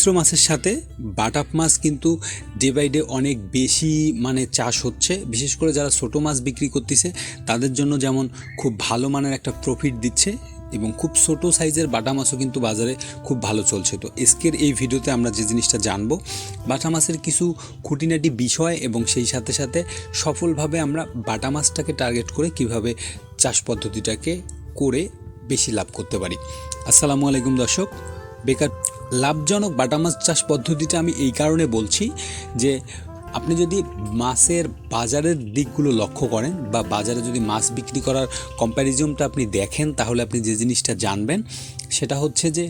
মিশ্র মাছের সাথে বাটাপ মাছ কিন্তু ডে বাই ডে অনেক বেশি চাষ হচ্ছে। বিশেষ করে যারা ছোটো মাছ বিক্রি করতেছে তাদের জন্য যেমন খুব ভালো মানের একটা প্রফিট দিচ্ছে এবং খুব ছোটো সাইজের বাটা মাছও কিন্তু বাজারে খুব ভালো চলছে। তো আজকের এই ভিডিওতে আমরা যে জিনিসটা জানবো বাটা মাছের কিছু খুঁটিনাটি বিষয় এবং সেই সাথে সাথে সফলভাবে আমরা বাটা মাছটাকে টার্গেট করে কিভাবে চাষ পদ্ধতিটাকে করে বেশি লাভ করতে পারি। আসসালামু আলাইকুম দর্শক। বেকার লাভজনক বাটা মাছ চাষ পদ্ধতিটা আমি এই কারণে বলছি যে আপনি যদি মাছের বাজারের দিকগুলো লক্ষ্য করেন বা বাজারে যদি মাছ বিক্রি করার কম্প্যারিজনটা আপনি দেখেন, তাহলে আপনি যে জিনিসটা জানবেন সেটা হচ্ছে যে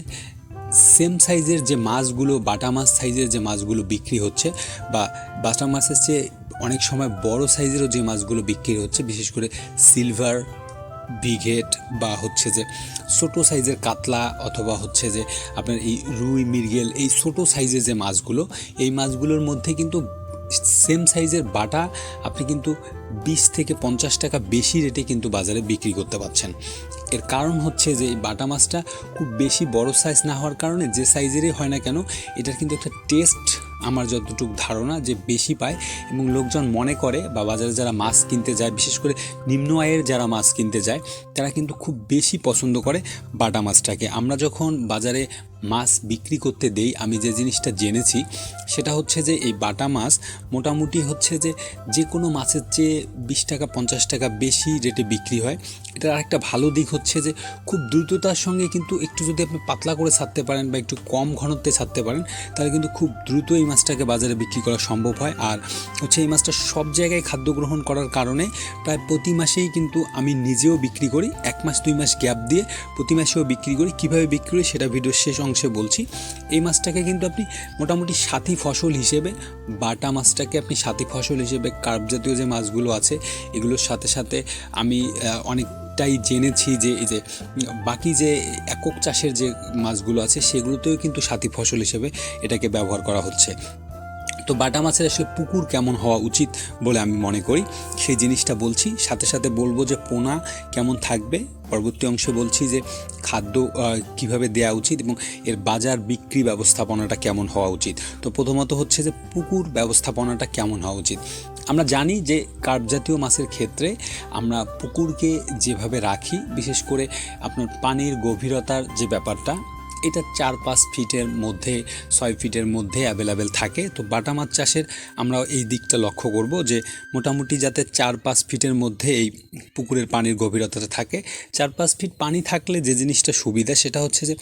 সেম সাইজের যে মাছগুলো, বাটা মাছ সাইজের যে মাছগুলো বিক্রি হচ্ছে বা বাটা মাছের চেয়ে অনেক সময় বড় সাইজেরও যে মাছগুলো বিক্রি হচ্ছে, বিশেষ করে সিলভার, ব্রিগেড বা হচ্ছে যে ছোটো সাইজের কাতলা অথবা হচ্ছে যে আপনার এই রুই, মৃগেল, এই ছোটো সাইজের যে মাছগুলো, এই মাছগুলোর মধ্যে কিন্তু সেম সাইজের বাটা আপনি কিন্তু 20 থেকে 50 টাকা বেশি রেটে কিন্তু বাজারে বিক্রি করতে পারছেন। এর কারণ হচ্ছে যে এই বাটা মাছটা খুব বেশি বড় সাইজ না হওয়ার কারণে, যে সাইজেরই হয় না কেন, এটার কিন্তু একটা টেস্ট আমার যতটুকু ধারণা যে বেশি পায় এবং লোকজন মনে করে বা বাজারে যারা মাছ কিনতে যায়, বিশেষ করে নিম্ন আয়ের যারা মাছ কিনতে যায়, তারা কিন্তু খুব বেশি পছন্দ করে বাটা মাছটাকে। আমরা যখন বাজারে মাছ বিক্রি করতে দেই, আমি যে জিনিসটা জেনেছি সেটা হচ্ছে যে এই বাটা মাছ মোটামুটি হচ্ছে যে যে কোনো মাছের চেয়ে 20 টাকা 50 টাকা বেশি রেটে বিক্রি হয়। এটার আরেকটা ভালো দিক হচ্ছে যে খুব দ্রুততার সঙ্গে কিন্তু একটু যদি আপনি পাতলা করে ছাড়তে পারেন বা একটু কম ঘনত্বে ছাড়তে পারেন, তাহলে কিন্তু খুব দ্রুত এই মাছটাকে বাজারে বিক্রি করা সম্ভব হয়। আর হচ্ছে এই মাছটা সব জায়গায় খাদ্য গ্রহণ করার কারণে প্রায় প্রতি মাসেই কিন্তু আমি নিজেও বিক্রি করি, 1 মাস 2 মাস গ্যাপ দিয়ে প্রতি মাসেও বিক্রি করি। কীভাবে বিক্রি করি সেটা ভিডিওর শেষ অংশে বলছি। এই মাছটাকে কিন্তু আপনি মোটামুটি সাথী ফসল হিসেবে, বাটা মাছটাকে আপনি সাথী ফসল হিসেবে কার্প জাতীয় যে মাছগুলো আছে এগুলোর সাথে সাথে আমি অনেকটাই জেনেছি যে এই যে বাকি যে একক চাষের যে মাছগুলো আছে সেগুলোতেও কিন্তু সাথী ফসল হিসেবে এটাকে ব্যবহার করা হচ্ছে। তো বাটা মাছের আসলে পুকুর কেমন হওয়া উচিত বলে আমি মনে করি সেই জিনিসটা বলছি, সাথে সাথে বলবো যে পোনা কেমন থাকবে, পরবর্তী অংশে বলছি যে খাদ্য কিভাবে দেওয়া উচিত এবং এর বাজার বিক্রি ব্যবস্থাপনাটা কেমন হওয়া উচিত। তো প্রথমত হচ্ছে যে পুকুর ব্যবস্থাপনাটা কেমন হওয়া উচিত। আমরা জানি যে কার্প জাতীয় মাছের ক্ষেত্রে আমরা পুকুরকে যেভাবে রাখি, বিশেষ করে আপনার পানির গভীরতার যে ব্যাপারটা, এটা 4-5 ফিটের মধ্যে, 6 ফিটের মধ্যে অ্যাভেলেবেল থাকে। তো বাটা মাছ চাষের আমরা এই দিকটা লক্ষ্য করব যে মোটামুটি যাতে 4-5 ফিটের মধ্যে এই পুকুরের পানির গভীরতাটা থাকে। 4-5 ফিট পানি থাকলে যে জিনিসটা সুবিধা সেটা হচ্ছে যে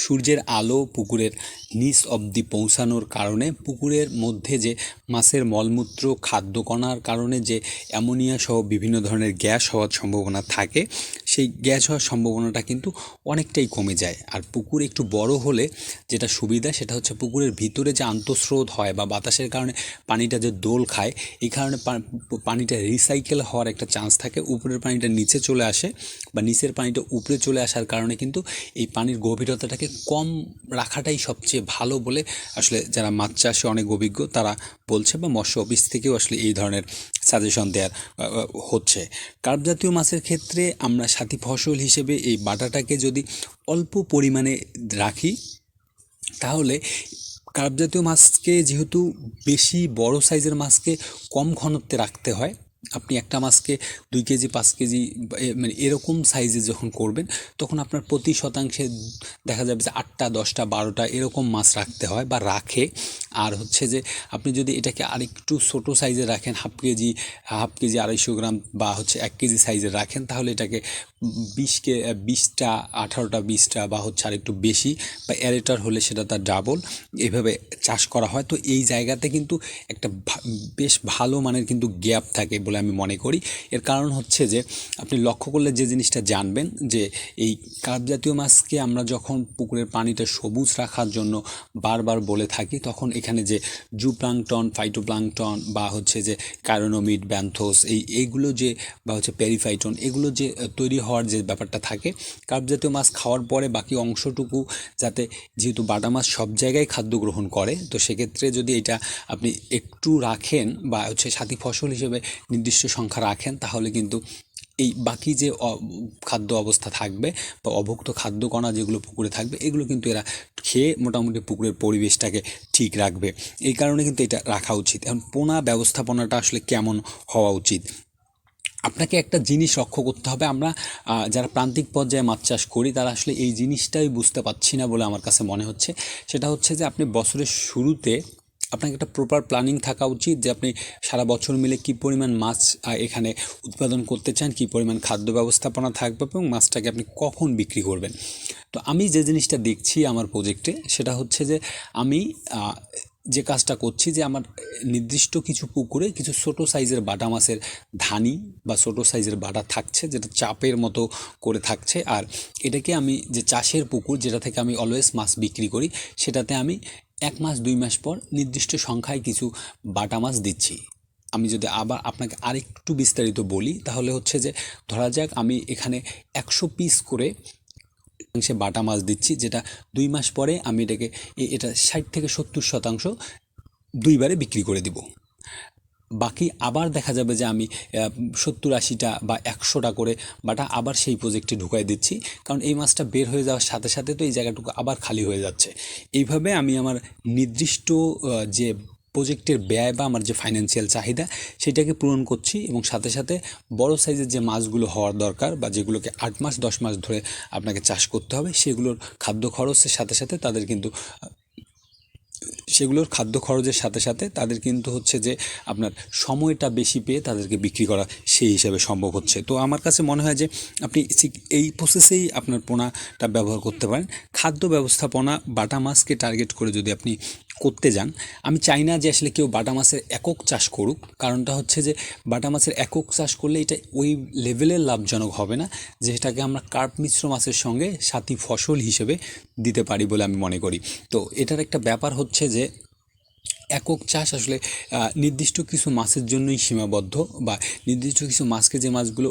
সূর্যের আলো পুকুরের নিচ অবধি পৌঁছানোর কারণে পুকুরের মধ্যে যে মাছের মলমূত্র, খাদ্যকণার কারণে যে অ্যামোনিয়া সহ বিভিন্ন ধরনের গ্যাস হওয়ার সম্ভাবনা থাকে, সেই গ্যাস হওয়ার সম্ভাবনাটা কিন্তু অনেকটাই কমে যায়। আর পুকুর একটু বড় হলে যেটা সুবিধা সেটা হচ্ছে পুকুরের ভিতরে যে আন্তঃস্রোত হয় বা বাতাসের কারণে পানিটা যে দোল খায়, এই কারণে পানিটা রিসাইকেল হওয়ার একটা চান্স থাকে, উপরের পানিটা নিচে চলে আসে বা নিচের পানিটা উপরে চলে আসার কারণে কিন্তু এই পানির গভীরতাটাকে কম রাখাটাই সবচেয়ে ভালো বলে আসলে যারা মাছ চাষে অনেক অভিজ্ঞ তারা বলছে, বা মৎস্য অফিস থেকেও আসলে এই ধরনের সাজেশন দেওয়ার হচ্ছে। কার্প জাতীয় মাছের ক্ষেত্রে আমরা সাথী ফসল হিসেবে এই বাটাটাকে যদি অল্প পরিমাণে রাখি, তাহলে কার্প জাতীয় মাছকে যেহেতু বেশি বড় সাইজের মাছকে কম ঘনত্বে রাখতে হয়, আপনি একটা মাছকে 2 কেজি 5 কেজি এরকম সাইজে যখন করবেন, তখন আপনার প্রতি শতাংশে দেখা যাবে যে 8টা 10টা 12টা এরকম মাছ রাখতে হয় বা রাখে। আর হচ্ছে যে আপনি যদি এটাকে আরেকটু ছোটো সাইজে রাখেন, হাফ কেজি 250 গ্রাম বা হচ্ছে 1 কেজি সাইজে রাখেন, তাহলে এটাকে 20টা 18টা 20টা বা হচ্ছে আরেকটু বেশি বা অ্যারেটার হলে সেটা তার ডাবল এইভাবে চাষ করা হয়। তো এই জায়গাতে কিন্তু একটা বেশ ভালো মানের কিন্তু গ্যাপ থাকে বলে আমি মনে করি। এর কারণ হচ্ছে যে আপনি লক্ষ্য করলে যে জিনিসটা জানবেন যে এই কার্প জাতীয় মাছকে আমরা যখন পুকুরের পানিটা সবুজ রাখার জন্য বারবার বলে থাকি, তখন এখানে যে জুপ্লাঙ্কটন, ফাইটোপ্লাঙ্কটন বা হচ্ছে যে কাইরোনোমিড, ব্যান্থোস, এইগুলো যে বা হচ্ছে পেরিফাইটন, এগুলো যে তৈরি হওয়ার যে ব্যাপারটা থাকে, কার্প জাতীয় মাছ খাওয়ার পরে বাকি অংশটুকু যাতে, যেহেতু বাটা মাছ সব জায়গায় খাদ্য গ্রহণ করে, তো সেক্ষেত্রে যদি এটা আপনি একটু রাখেন বা হচ্ছে সাথী ফসল হিসেবে নির্দিষ্ট সংখ্যা রাখেন, তাহলে কিন্তু এই বাকি যে খাদ্য অবস্থা থাকবে বা অভুক্ত খাদ্য কণা যেগুলো পুকুরে থাকবে এগুলো কিন্তু এরা খেয়ে মোটামুটি পুকুরের পরিবেশটাকে ঠিক রাখবে। এই কারণে কিন্তু এটা রাখা উচিত। এখন পোনা ব্যবস্থাপনাটা আসলে কেমন হওয়া উচিত? আপনাকে একটা জিনিস লক্ষ্য করতে হবে, আমরা যারা প্রান্তিক পর্যায়ে মাছ চাষ করি তারা আসলে এই জিনিসটাই বুঝতে পারছি না বলে আমার কাছে মনে হচ্ছে। সেটা হচ্ছে যে আপনি বছরের শুরুতে আপনাকে একটা প্রপার প্ল্যানিং থাকা উচিত যে আপনি সারা বছর মিলে কী পরিমাণ মাছ এখানে উৎপাদন করতে চান, কী পরিমাণ খাদ্য ব্যবস্থাপনা থাকবে এবং মাছটাকে আপনি কখন বিক্রি করবেন। তো আমি যে জিনিসটা দেখছি আমার প্রজেক্টে সেটা হচ্ছে যে আমি যে কাজটা করছি যে আমার নির্দিষ্ট কিছু পুকুরে কিছু ছোটো সাইজের বাটা মাছের ধানি বা ছোটো সাইজের বাটা থাকছে, যেটা চাপের মতো করে থাকছে। আর এটাকে আমি যে চাষের পুকুর যেটা থেকে আমি অলওয়েজ মাছ বিক্রি করি সেটাতে আমি 1 মাস 2 মাস পর নির্দিষ্ট সংখ্যায় কিছু বাটা মাছ দিচ্ছি। আমি যদি আবার আপনাকে আরেকটু বিস্তারিত বলি তাহলে হচ্ছে যে ধরা যাক আমি এখানে 100 পিস করে সে বাটা মাছ দিচ্ছি, যেটা 2 মাস পরে আমি এটাকে এটা 60 থেকে 70% দুইবারে বিক্রি করে দিব। বাকি আবার দেখা যাবে যে আমি 70-80টা বা 100টা করে বাটা আবার সেই প্রজেক্টে ঢুকাই দিচ্ছি, কারণ এই মাছটা বের হয়ে যাওয়ার সাথে সাথে তো এই জায়গাটুকু আবার খালি হয়ে যাচ্ছে। এইভাবে আমি আমার নির্দিষ্ট যে প্রজেক্টের ব্যয় বা আমার যে ফাইন্যান্সিয়াল চাহিদা সেটাকে পূরণ করছি এবং সাথে সাথে বড় সাইজের যে মাছগুলো হওয়ার দরকার বা যেগুলোকে 8 মাস 10 মাস ধরে আপনাকে চাষ করতে হবে সেগুলোর খাদ্য খরচের সাথে সাথে তাদের কিন্তু সেগুলোর খাদ্য খরচের সাথে সাথে তাদের কিন্তু হচ্ছে যে আপনার সময়টা বেশি পেয়ে তাদেরকে বিক্রি করা সেই হিসাবে সম্ভব হচ্ছে। তো আমার কাছে মনে হয় যে আপনি এই প্রসেসেই আপনার পোনাটা ব্যবহার করতে পারেন। খাদ্য ব্যবস্থাপনা বাটা মাছকে টার্গেট করে যদি আপনি করতে যান, আমি চাই না যে আসলে কেউ বাটা মাছের একক চাষ করুক। কারণটা হচ্ছে যে বাটা মাছের একক চাষ করলে এটা ওই লেভেলের লাভজনক হবে না যেটাকে আমরা কার্প মিশ্র মাছের সঙ্গে সাথী ফসল হিসেবে দিতে পারি বলে আমি মনে করি। তো এটার একটা ব্যাপার হচ্ছে যে একক চাষ আসলে নির্দিষ্ট কিছু মাছের জন্যই সীমাবদ্ধ, বা নির্দিষ্ট কিছু মাছকে যে মাছগুলো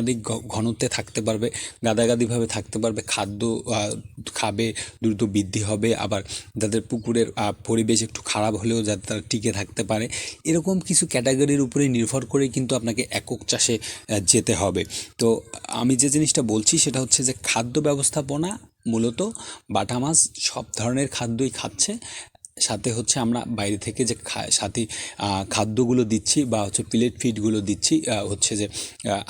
অনেক ঘনত্বে থাকতে পারবে, গাদাগাদিভাবে থাকতে পারবে, খাদ্য খাবে, দ্রুত বৃদ্ধি হবে, আবার যাদের পুকুরের পরিবেশ একটু খারাপ হলেও যাতে তারা টিকে থাকতে পারে, এরকম কিছু ক্যাটাগরির উপরে নির্ভর করে কিন্তু আপনাকে একক চাষে যেতে হবে। তো আমি যে জিনিসটা বলছি সেটা হচ্ছে যে খাদ্য ব্যবস্থাপনা মূলত বাটা মাছ সব ধরনের খাদ্যই খাচ্ছে। সাথে হচ্ছে আমরা বাইরে থেকে যে সাথী খাদ্যগুলো দিচ্ছি বা হচ্ছে প্লেট ফিডগুলো দিচ্ছি, হচ্ছে যে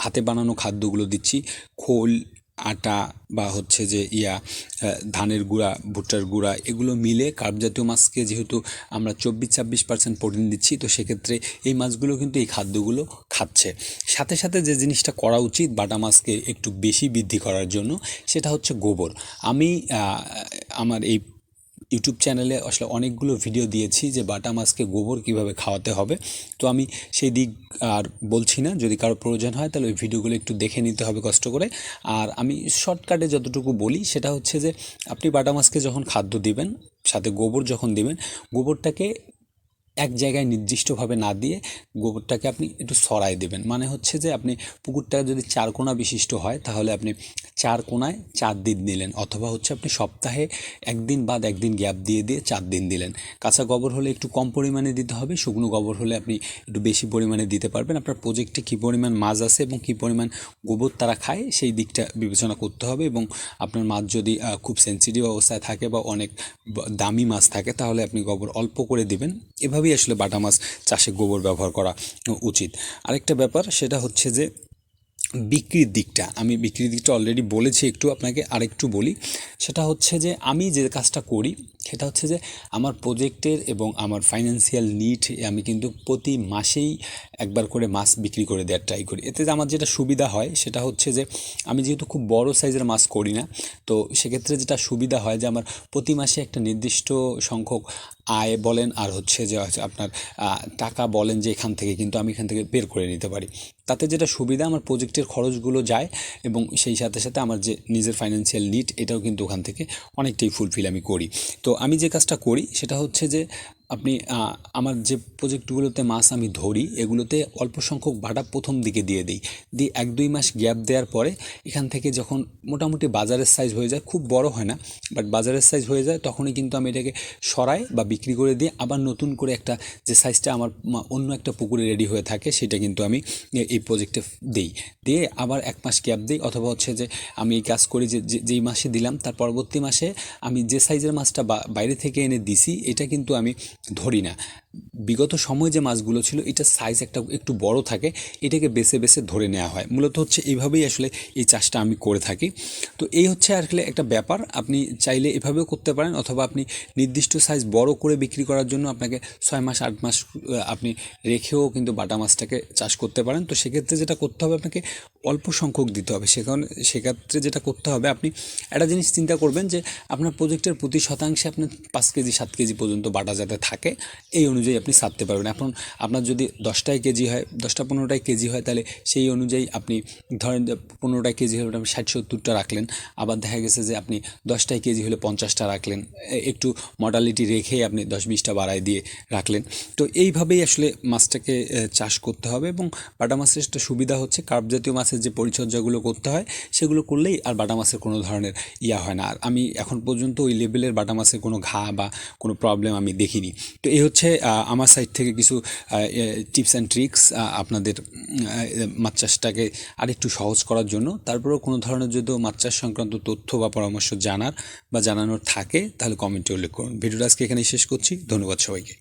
হাতে বানানো খাদ্যগুলো দিচ্ছি, খোল, আটা বা হচ্ছে যে ধানের গুঁড়া, ভুট্টার গুঁড়া, এগুলো মিলে কার্ব জাতীয় মাছকে যেহেতু আমরা 24-26% প্রোটিন দিচ্ছি, তো সেক্ষেত্রে এই মাছগুলো কিন্তু এই খাদ্যগুলো খাচ্ছে। সাথে সাথে যে জিনিসটা করা উচিত বাটা মাছকে একটু বেশি বৃদ্ধি করার জন্য সেটা হচ্ছে গোবর। আমি আমার এই ইউটিউব চ্যানেলে আসলে অনেকগুলো ভিডিও দিয়েছি যে বাটা মাছকে গোবর কিভাবে খাওয়াতে হবে। তো আমি সেই দিক আর বলছি না, যদি কারো প্রয়োজন হয় তাহলে ওই ভিডিওগুলো একটু দেখে নিতে হবে কষ্ট করে। আর আমি শর্টকাটে যতটুকু বলি সেটা হচ্ছে যে আপনি বাটা মাছকে যখন খাদ্য দিবেন সাথে গোবর যখন দিবেন, গোবরটাকে এক জায়গায় নির্দিষ্টভাবে না দিয়ে গোবরটাকে আপনি একটু ছড়াই দেবেন। মানে হচ্ছে যে আপনি পুকুরটা যদি 4 কোণা বিশিষ্ট হয় তাহলে আপনি 4 কোণায় 4 দিন দিলেন, অথবা হচ্ছে আপনি সপ্তাহে 1 দিন বাদ 1 দিন গ্যাপ দিয়ে 4 দিন দিলেন। কাঁচা গোবর হলে একটু কম পরিমাণে দিতে হবে, শুকনো গোবর হলে আপনি একটু বেশি পরিমাণে দিতে পারবেন। আপনার প্রজেক্টে কী পরিমাণ মাছ আছে এবং কী পরিমাণ গোবর তারা খায় সেই দিকটা বিবেচনা করতে হবে। এবং আপনার মাছ যদি খুব সেন্সিটিভ অবস্থায় থাকে বা অনেক দামি মাছ থাকে তাহলে আপনি গোবর অল্প করে দিবেন। এভাবেই আসলে বাটা মাছ চাষে গোবর ব্যবহার করা উচিত। আরেকটা ব্যাপার সেটা হচ্ছে যে বিক্রির দিকটা, আমি বিক্রির দিকটা অলরেডি বলেছি, একটু আপনাকে আরেকটু বলি। সেটা হচ্ছে যে আমি যে কাজটা করি সেটা হচ্ছে যে আমার প্রজেক্টের এবং আমার ফাইন্যান্সিয়াল নিড আমি কিন্তু প্রতি মাসেই একবার করে মাছ বিক্রি করে দেওয়ার ট্রাই করি। এতে আমার যেটা সুবিধা হয় সেটা হচ্ছে যে আমি যেহেতু খুব বড় সাইজের মাছ করি না, তো সেক্ষেত্রে যেটা সুবিধা হয় যে আমার প্রতি মাসে একটা নির্দিষ্ট সংখ্যক আয় বলেন আর হচ্ছে যে আপনার টাকা বলেন যে এখান থেকে কিন্তু আমি এখান থেকে বের করে নিতে পারি। তাতে যেটা সুবিধা আমার প্রজেক্টের খরচগুলো যায় এবং সেই সাথে সাথে আমার যে নিজের ফাইন্যান্সিয়াল নিড এটাও কিন্তু ওখান থেকে অনেকটাই ফুলফিল আমি করি। তো আমি যে কাজটা করি সেটা হচ্ছে যে আপনি আমার যে প্রজেক্টগুলোতে মাছ আমি ধরি এগুলোতে অল্প সংখ্যক বাটা প্রথম দিকে দিয়ে দিই, দিয়ে 1-2 মাস গ্যাপ দেওয়ার পরে এখান থেকে যখন মোটামুটি বাজারের সাইজ হয়ে যায়, খুব বড় হয় না বাট বাজারের সাইজ হয়ে যায়, তখনই কিন্তু আমি এটাকে সরাই বা বিক্রি করে দিয়ে আবার নতুন করে একটা যে সাইজটা আমার অন্য একটা পুকুরে রেডি হয়ে থাকে সেটা কিন্তু আমি এই প্রজেক্টে দিই, দিয়ে আবার 1 মাস গ্যাপ দিই। অথবা হচ্ছে যে আমি এই কাজ করি যেই মাসে দিলাম তার পরবর্তী মাসে আমি যে সাইজের মাছটা বাইরে থেকে এনে দিছি এটা কিন্তু আমি ধরি না। বিগত সময় যে মাছগুলো ছিল এটা সাইজ একটু বড় থাকে, এটাকে বেছে বেছে ধরে নেওয়া হয়। মূলত হচ্ছে এইভাবেই আসলে এই চাষটা আমি করে থাকি। তো এই হচ্ছে আসলে একটা ব্যাপার, আপনি চাইলে এভাবেও করতে পারেন, অথবা আপনি নির্দিষ্ট সাইজ বড় করে বিক্রি করার জন্য আপনাকে 6 মাস 8 মাস আপনি রেখেও কিন্তু বাটা মাছটাকে চাষ করতে পারেন। তো সেক্ষেত্রে যেটা করতে হবে আপনাকে অল্প সংখ্যক দিতে হবে। সেক্ষেত্রে যেটা করতে হবে, আপনি একটা জিনিস চিন্তা করবেন যে আপনার প্রজেক্টের প্রতি শতাংশে আপনার 5 কেজি 7 কেজি পর্যন্ত বাটা যাতে থাকে এই অনুযায়ী আপনি ছাড়তে পারবেন। এখন আপনার যদি 10টায় কেজি হয়, 10টা 15টায় কেজি হয়, তাহলে সেই অনুযায়ী আপনি ধরেন 15টায় কেজি হলে আপনি 60-70টা রাখলেন। আবার দেখা গেছে যে আপনি 10টায় কেজি হলে 50টা রাখলেন, একটু মডালিটি রেখে আপনি 10-20টা বাড়ায় দিয়ে রাখলেন। তো এইভাবেই আসলে মাছটাকে চাষ করতে হবে। এবং বাটা মাছের একটা সুবিধা হচ্ছে কার্প জাতীয় মাছের যে পরিচর্যাগুলো করতে হয় সেগুলো করলেই আর বাটা মাছের কোনো ধরনের হয় না। আর আমি এখন পর্যন্ত ওই লেভেলের বাটা মাছের কোনো ঘা বা কোনো প্রবলেম আমি দেখিনি। তো এই হচ্ছে আমার সাইড থেকে কিছু টিপস অ্যান্ড ট্রিক্স আপনাদের মাছ চাষটাকে আরেকটু সহজ করার জন্য। তারপরেও কোনো ধরনের যদি মাছ চাষ সংক্রান্ত তথ্য বা পরামর্শ জানানোর থাকে তাহলে কমেন্টে উল্লেখ করুন। ভিডিওটা আজকে এখানেই শেষ করছি। ধন্যবাদ সবাইকে।